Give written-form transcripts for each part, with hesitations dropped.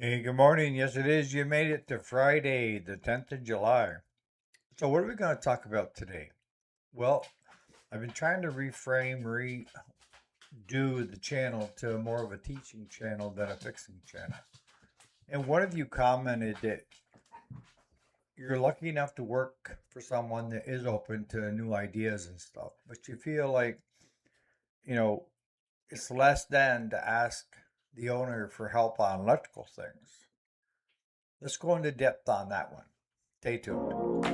Hey, good morning. Yes, it is. You made it to Friday, the 10th of July. So, what are we going to talk about today? Well, I've been trying to redo the channel to more of a teaching channel than a fixing channel. And one of you commented that you're lucky enough to work for someone that is open to new ideas and stuff, but you feel like, you know, it's less than to ask the owner for help on electrical things. Let's go into depth on that one. Stay tuned.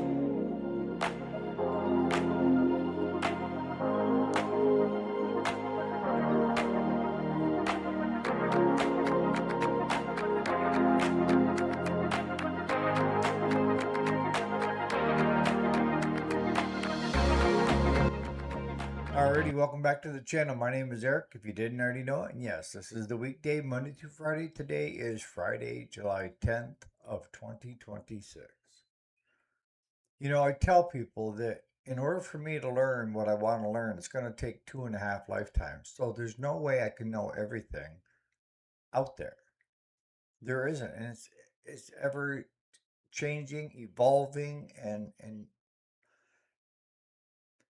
Alrighty, welcome back to the channel. My name is Eric, if you didn't already know it. And yes, this is the weekday, Monday through Friday. Today is Friday, July 10th of 2026. I tell people that in order for me to learn what I want to learn, it's going to take 2.5 lifetimes. So there's no way I can know everything out there. There isn't. And it's ever changing, evolving, and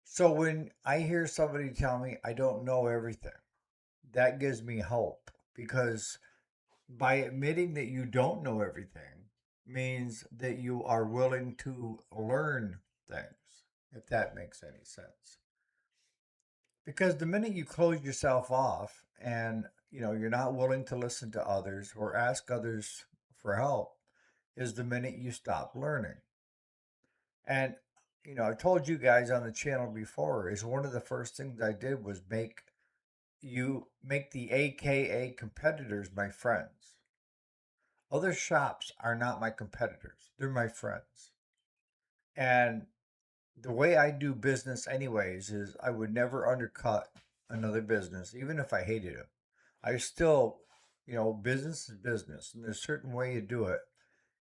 so when I hear somebody tell me I don't know everything, that gives me hope because by admitting that you don't know everything means that you are willing to learn things, if that makes any sense. Because the minute you close yourself off and you're not willing to listen to others or ask others for help is the minute you stop learning. And I told you guys on the channel before is one of the first things I did was make the AKA competitors my friends. Other shops are not my competitors. They're my friends. And the way I do business anyways is I would never undercut another business, even if I hated it. I still, business is business and there's a certain way you do it.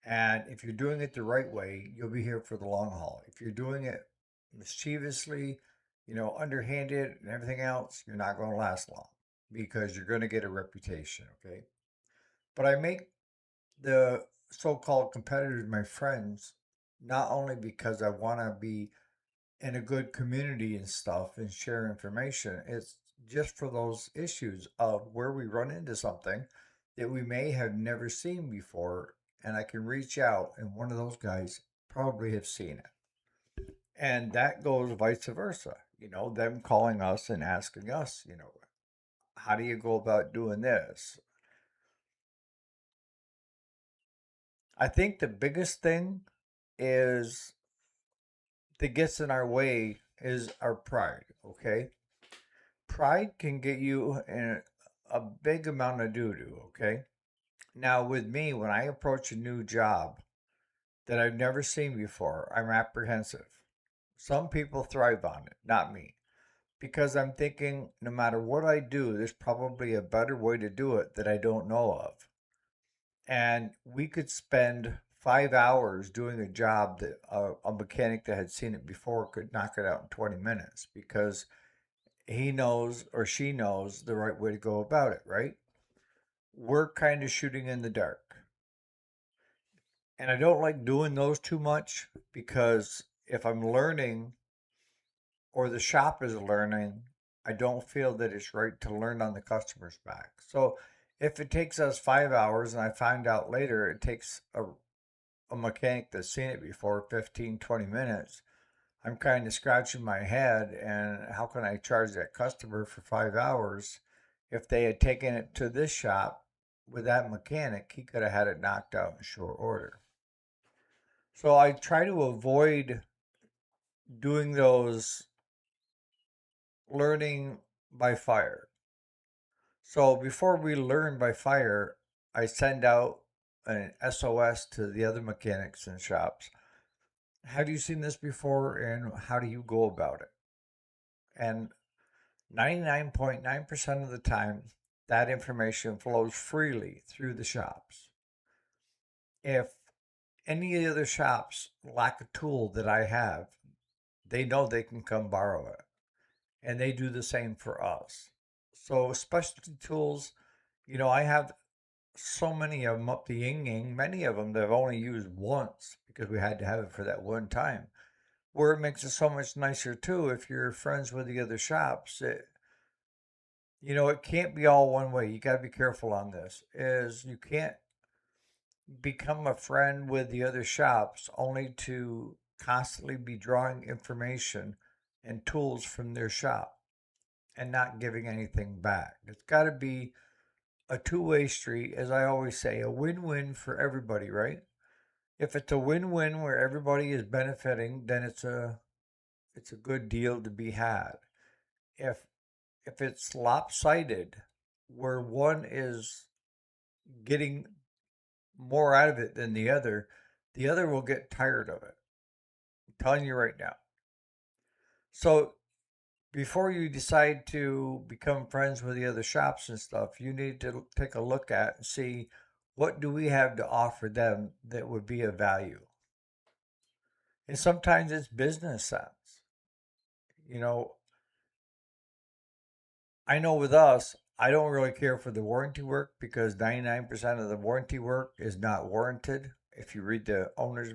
And if you're doing it the right way, you'll be here for the long haul. If you're doing it mischievously, underhanded and everything else, you're not going to last long because you're going to get a reputation, okay? But I make the so-called competitors my friends not only because I want to be in a good community and stuff and share information. It's just for those issues of where we run into something that we may have never seen before, and I can reach out, and one of those guys probably have seen it. And that goes vice versa, them calling us and asking us, how do you go about doing this? I think the biggest thing is that gets in our way is our pride, okay? Pride can get you in a big amount of doo doo, okay? Now, with me, when I approach a new job that I've never seen before, I'm apprehensive. Some people thrive on it, not me, because I'm thinking no matter what I do, there's probably a better way to do it that I don't know of. And we could spend 5 hours doing a job that a mechanic that had seen it before could knock it out in 20 minutes because he knows or she knows the right way to go about it, right? We're kind of shooting in the dark. And I don't like doing those too much because if I'm learning or the shop is learning, I don't feel that it's right to learn on the customer's back. So if it takes us 5 hours and I find out later it takes a mechanic that's seen it before 15, 20 minutes, I'm kind of scratching my head. And how can I charge that customer for 5 hours? If they had taken it to this shop with that mechanic, he could have had it knocked out in short order. So I try to avoid doing those learning by fire. So before we learn by fire, I send out an SOS to the other mechanics and shops. Have you seen this before and how do you go about it? And 99.9% of the time, that information flows freely through the shops. If any of the other shops lack a tool that I have, they know they can come borrow it. And they do the same for us. So, specialty tools, I have so many of them up the yin yang, many of them they've only used once because we had to have it for that one time. Where it makes it so much nicer too if you're friends with the other shops. It can't be all one way. You got to be careful on this. Is you can't become a friend with the other shops only to constantly be drawing information and tools from their shop and not giving anything back. It's got to be a two-way street, as I always say, a win-win for everybody, right? If it's a win-win where everybody is benefiting, then it's a good deal to be had. If if it's lopsided, where one is getting more out of it than the other will get tired of it. I'm telling you right now. So before you decide to become friends with the other shops and stuff, you need to take a look at and see what do we have to offer them that would be of value. And sometimes it's business sense. You know, I know with us, I don't really care for the warranty work because 99% of the warranty work is not warranted. If you read the owner's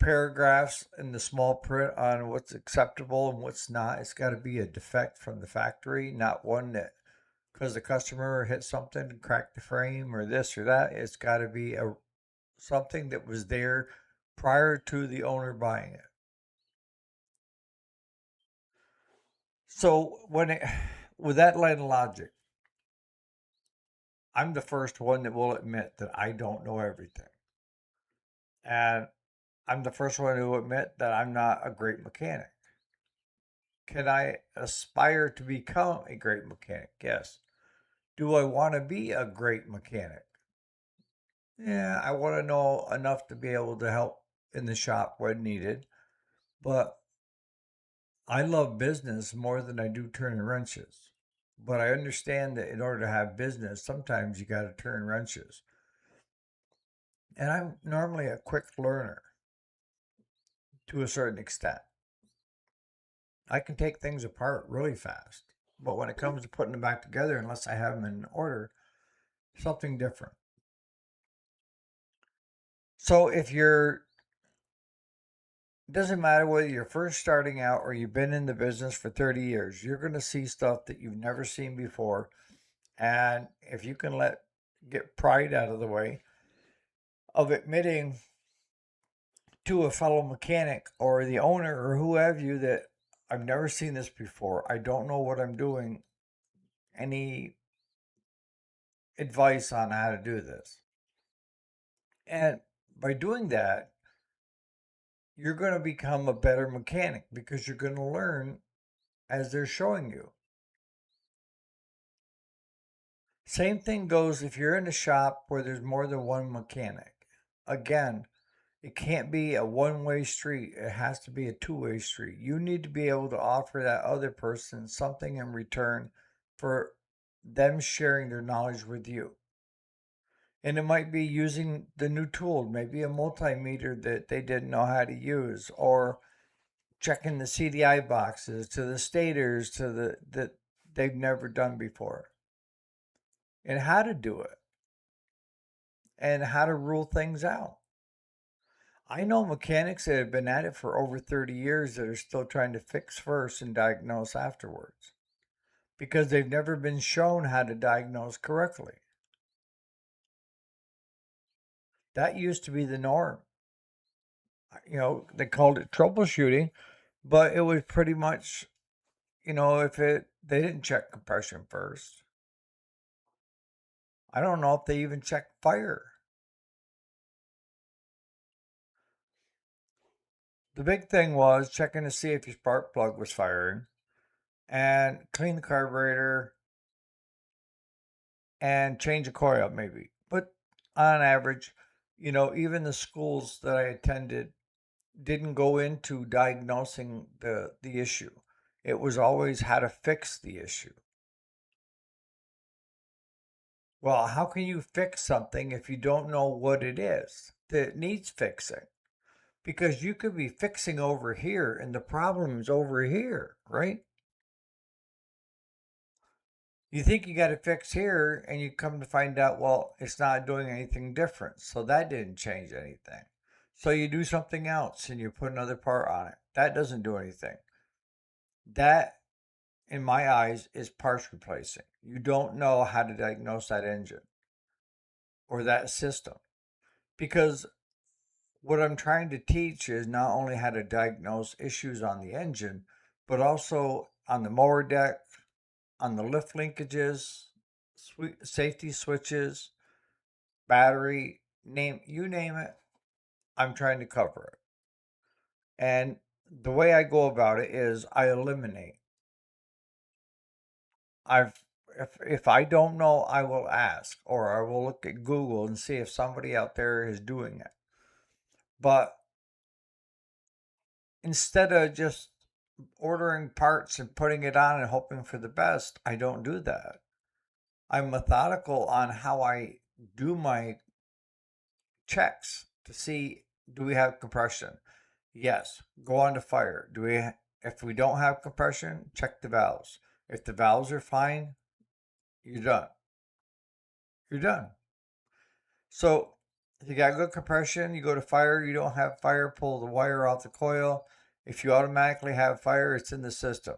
paragraphs in the small print on what's acceptable and what's not, it's got to be a defect from the factory, not one that because the customer hit something and cracked the frame or this or that. It's got to be a something that was there prior to the owner buying it. So with that line of logic, I'm the first one that will admit that I don't know everything. And I'm the first one to admit that I'm not a great mechanic. Can I aspire to become a great mechanic? Yes. Do I want to be a great mechanic? Yeah, I want to know enough to be able to help in the shop when needed. But I love business more than I do turning wrenches. But I understand that in order to have business, sometimes you got to turn wrenches. And I'm normally a quick learner to a certain extent. I can take things apart really fast. But when it comes to putting them back together, unless I have them in order, something different. So if you're, it doesn't matter whether you're first starting out or you've been in the business for 30 years, you're going to see stuff that you've never seen before. And if you can get pride out of the way of admitting to a fellow mechanic or the owner or who have you that I've never seen this before, I don't know what I'm doing, any advice on how to do this. And by doing that, you're going to become a better mechanic because you're going to learn as they're showing you. Same thing goes if you're in a shop where there's more than one mechanic. Again, it can't be a one-way street. It has to be a two-way street. You need to be able to offer that other person something in return for them sharing their knowledge with you. And it might be using the new tool, maybe a multimeter that they didn't know how to use, or checking the CDI boxes to the stators to the that they've never done before, and how to do it, and how to rule things out. I know mechanics that have been at it for over 30 years that are still trying to fix first and diagnose afterwards because they've never been shown how to diagnose correctly. That used to be the norm. They called it troubleshooting, but it was pretty much, if they didn't check compression first. I don't know if they even checked fire. The big thing was checking to see if your spark plug was firing and clean the carburetor and change a coil maybe. But on average, even the schools that I attended didn't go into diagnosing the issue. It was always how to fix the issue. Well, how can you fix something if you don't know what it is that needs fixing? Because you could be fixing over here and the problem is over here, right? You think you got it fixed here, and you come to find out, well, it's not doing anything different. So that didn't change anything. So you do something else and you put another part on it. That doesn't do anything. That, in my eyes, is parts replacing. You don't know how to diagnose that engine or that system. Because what I'm trying to teach is not only how to diagnose issues on the engine, but also on the mower deck, on the lift linkages, safety switches, battery, name it. I'm trying to cover it. And the way I go about it is I eliminate. I've if I don't know, I will ask or I will look at Google and see if somebody out there is doing it. But instead of just ordering parts and putting it on and hoping for the best, I don't do that. I'm methodical on how I do my checks to see, do we have compression? Yes. Go on to fire. If we don't have compression, check the valves. If the valves are fine, you're done. You're done. So if you got good compression, you go to fire. You don't have fire, pull the wire off the coil. If you automatically have fire, it's in the system.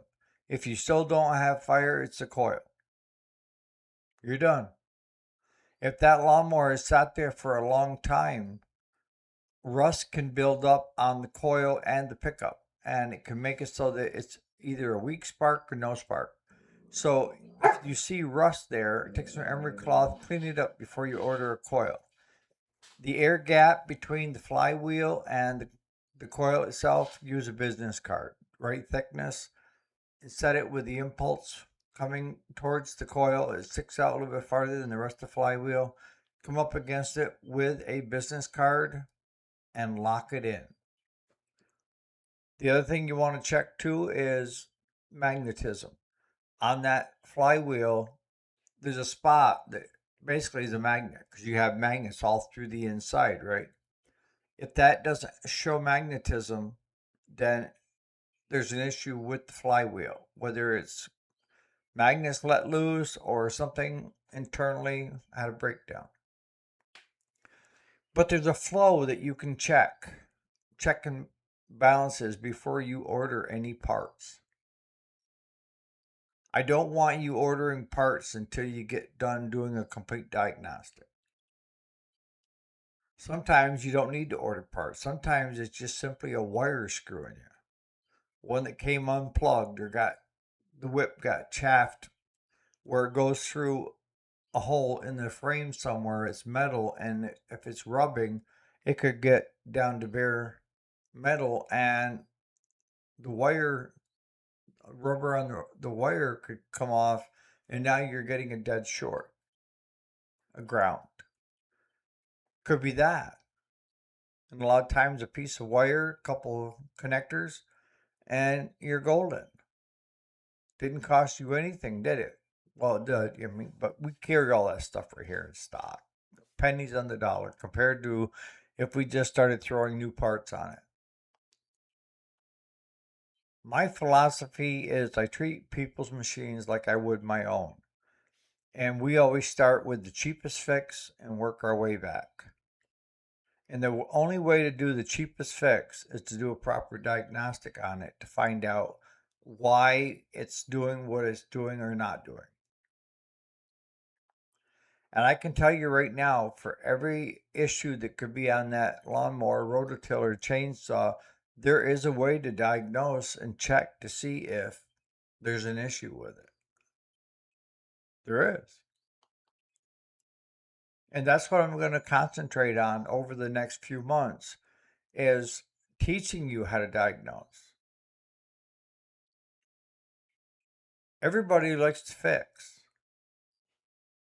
If you still don't have fire, it's the coil. You're done. If that lawnmower has sat there for a long time, rust can build up on the coil and the pickup, and it can make it so that it's either a weak spark or no spark. So if you see rust there, take some emery cloth, clean it up before you order a coil. The air gap between the flywheel and the coil itself, use a business card. Right thickness, set it with the impulse coming towards the coil. It sticks out a little bit farther than the rest of the flywheel. Come up against it with a business card and lock it in. The other thing you want to check too is magnetism. On that flywheel, there's a spot that basically is a magnet because you have magnets all through the inside, right? If that doesn't show magnetism, then there's an issue with the flywheel, whether it's magnets let loose or something internally had a breakdown. But there's a flow that you can check and balances before you order any parts. I don't want you ordering parts until you get done doing a complete diagnostic. Sometimes you don't need to order parts. Sometimes it's just simply a wire screwing you. One that came unplugged or the whip got chaffed where it goes through a hole in the frame somewhere. It's metal, and if it's rubbing, it could get down to bare metal, and the wire rubber on the wire could come off, and now you're getting a dead short, a ground. Could be that. And a lot of times a piece of wire, a couple of connectors, and you're golden. Didn't cost you anything, did it? Well, it did. I mean, but we carry all that stuff right here in stock. Pennies on the dollar compared to if we just started throwing new parts on it. My philosophy is I treat people's machines like I would my own. And we always start with the cheapest fix and work our way back. And the only way to do the cheapest fix is to do a proper diagnostic on it to find out why it's doing what it's doing or not doing. And I can tell you right now, for every issue that could be on that lawnmower, rototiller, chainsaw, there is a way to diagnose and check to see if there's an issue with it. There is. And that's what I'm going to concentrate on over the next few months is teaching you how to diagnose. Everybody likes to fix.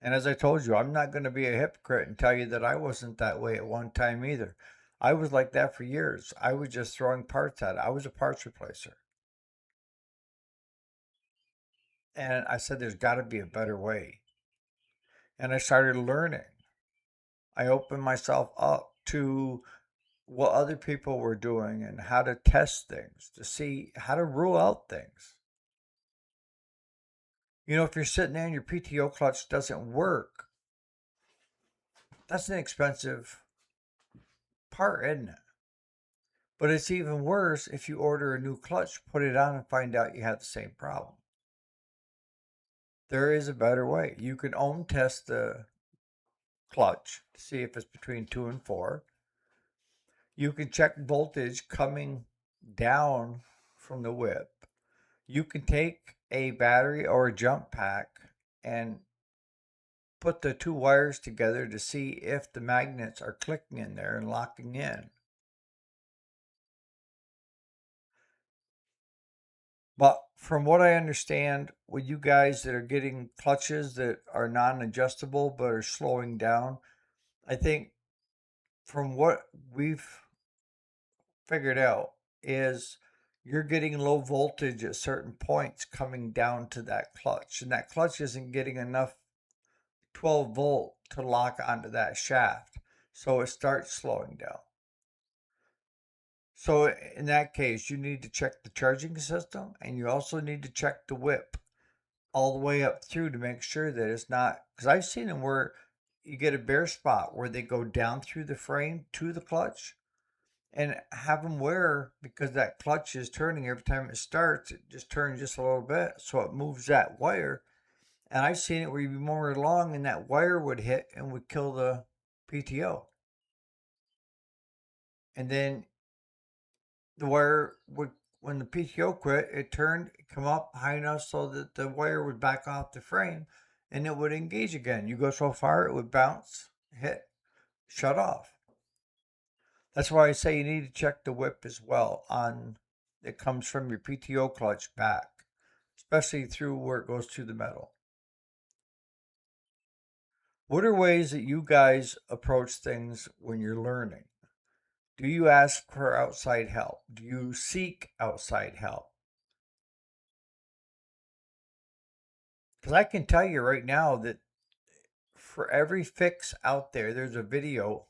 And as I told you, I'm not going to be a hypocrite and tell you that I wasn't that way at one time either. I was like that for years. I was just throwing parts at it. I was a parts replacer. And I said, there's got to be a better way. And I started learning. I opened myself up to what other people were doing and how to test things, to see how to rule out things. If you're sitting there and your PTO clutch doesn't work, that's an expensive part, isn't it? But it's even worse if you order a new clutch, put it on, and find out you have the same problem. There is a better way. You can ohm test the clutch to see if it's between 2 and 4. You can check voltage coming down from the whip. You can take a battery or a jump pack and put the two wires together to see if the magnets are clicking in there and locking in. But from what I understand, with you guys that are getting clutches that are non-adjustable but are slowing down, I think from what we've figured out is you're getting low voltage at certain points coming down to that clutch, and that clutch isn't getting enough 12 volt to lock onto that shaft, so it starts slowing down. So in that case, you need to check the charging system, and you also need to check the whip all the way up through to make sure that it's not, because I've seen them where you get a bare spot where they go down through the frame to the clutch, and have them wear, because that clutch is turning every time it starts, it just turns just a little bit, so it moves that wire. And I've seen it where you'd be mowing along and that wire would hit and would kill the PTO. And then the wire would, when the PTO quit, it turned, come up high enough so that the wire would back off the frame and it would engage again. You go so far, it would bounce, hit, shut off. That's why I say you need to check the whip as well on it comes from your PTO clutch back, especially through where it goes to the metal. What are ways that you guys approach things when you're learning? Do you ask for outside help? Do you seek outside help? Because I can tell you right now that for every fix out there, there's a video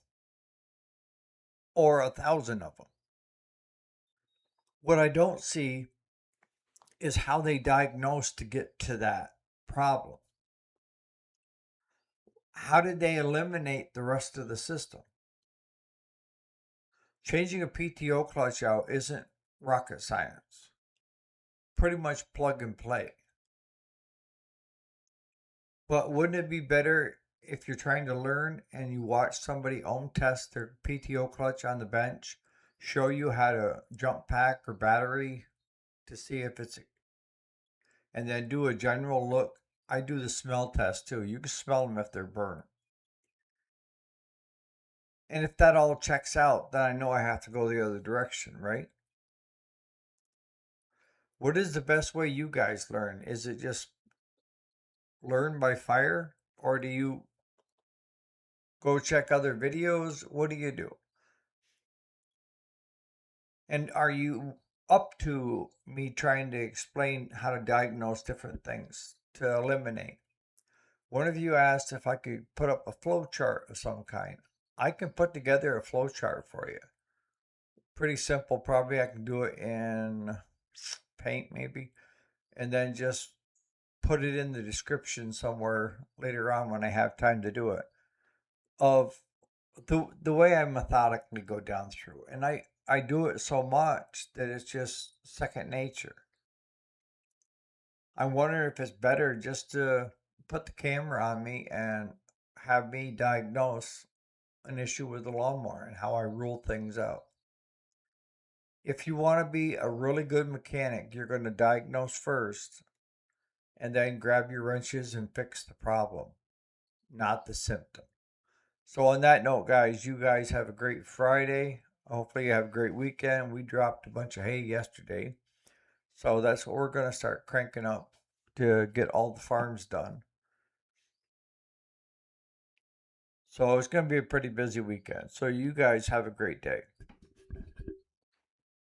or 1,000 of them. What I don't see is how they diagnose to get to that problem. How did they eliminate the rest of the system? Changing a PTO clutch out isn't rocket science. Pretty much plug and play. But wouldn't it be better if you're trying to learn and you watch somebody ohm test their PTO clutch on the bench, show you how to jump pack or battery to see if it's, and then do a general look. I do the smell test too. You can smell them if they're burnt. And if that all checks out, then I know I have to go the other direction, right? What is the best way you guys learn? Is it just learn by fire, or do you go check other videos? What do you do? And are you up to me trying to explain how to diagnose different things to eliminate? One of you asked if I could put up a flow chart of some kind. I can put together a flow chart for you. Pretty simple. Probably I can do it in Paint maybe, and then just put it in the description somewhere later on when I have time to do it, of the way I methodically go down through. And I do it so much that it's just second nature. I wonder if it's better just to put the camera on me and have me diagnose an issue with the lawnmower and how I rule things out. If you want to be a really good mechanic, you're going to diagnose first and then grab your wrenches and fix the problem, not the symptom. So, on that note, guys, you guys have a great Friday. Hopefully, you have a great weekend. We dropped a bunch of hay yesterday. So, that's what we're going to start cranking up to get all the farms done. So, it's going to be a pretty busy weekend. So, you guys have a great day.